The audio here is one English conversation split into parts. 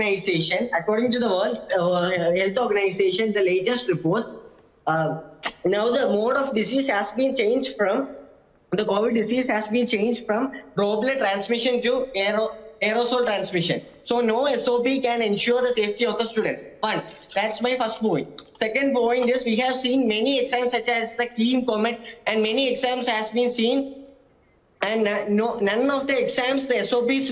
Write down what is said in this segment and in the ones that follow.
according to the World Health Organization, the latest reports, now the mode of disease has been changed from, the COVID disease has been changed from droplet transmission to aerosol transmission. So no SOP can ensure the safety of the students. One, that's my first point. Second point is, we have seen many exams such as the KEAM, COMET, and many exams has been seen, and none of the exams, the SOPs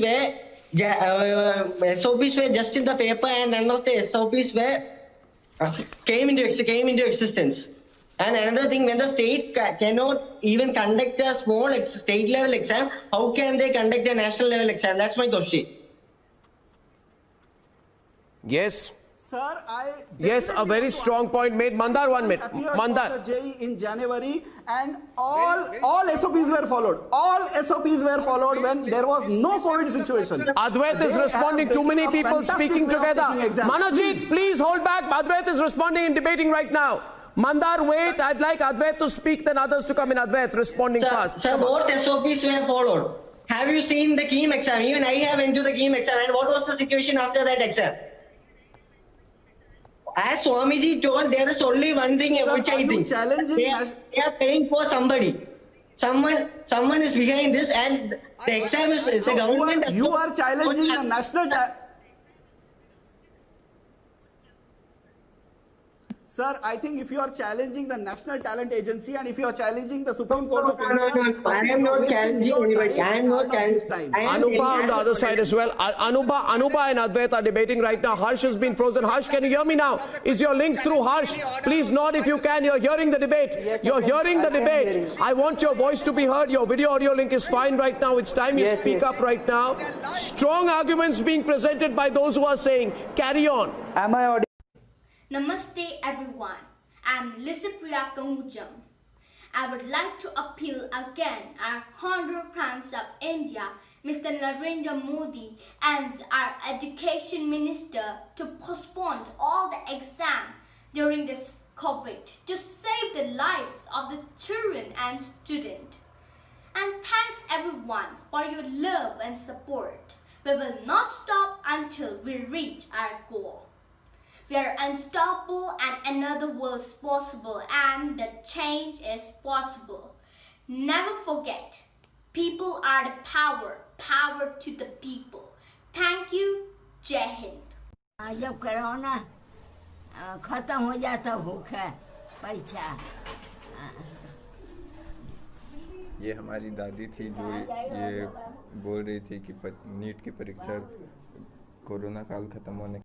were just in the paper, and none of the SOPs were came into existence. And another thing, when the state cannot even conduct a small state level exam, how can they conduct a national level exam? That's my question. Yes. Sir, yes, a very strong point made. Mandar, 1 minute. Mandar. JEE in January, and all SOPs were followed. All SOPs were followed when there was no COVID situation. Advait is responding. Too many people speaking together. Manojit, please hold back. Advait is responding and debating right now. Mandar, wait. I'd like Advait to speak, then others to come in. Advait, responding fast. Sir, what SOPs were followed? Have you seen the KEAM exam? Even I have into the KEAM exam. And what was the situation after that exam? As Swamiji told, there is only one thing, sir, which I think they are paying for somebody. Someone is behind this, and the exam is the government. You are challenging the national. Sir, I think if you are challenging the National Talent Agency, and if you are challenging the Supreme Court of India, I am not challenging anybody. I am not challenging. Anuba on the other side as well. Anuba and Advait are debating right now. Harsh has been frozen. Harsh, can you hear me now? Is your link through, Harsh? Please nod if you can. You're hearing the debate. You're hearing the debate. I want your voice to be heard. Your video audio link is fine right now. It's time you speak up right now. Strong arguments being presented by those who are saying, carry on. Am I audible? Namaste everyone, I'm Lisapriya Kangujam. I would like to appeal again our Honorable Prime Minister of India, Mr. Narendra Modi, and our Education Minister to postpone all the exams during this COVID to save the lives of the children and students. And thanks everyone for your love and support. We will not stop until we reach our goal. We are unstoppable, and another world is possible, and the change is possible. Never forget, people are the power, power to the people. Thank you. Jai Hind. जब corona खत्म हो जाता भूख है परीक्षा। ये हमारी दादी थी जो ये बोल रही थी कि नीट की परीक्षा कोरोना काल खत्म होने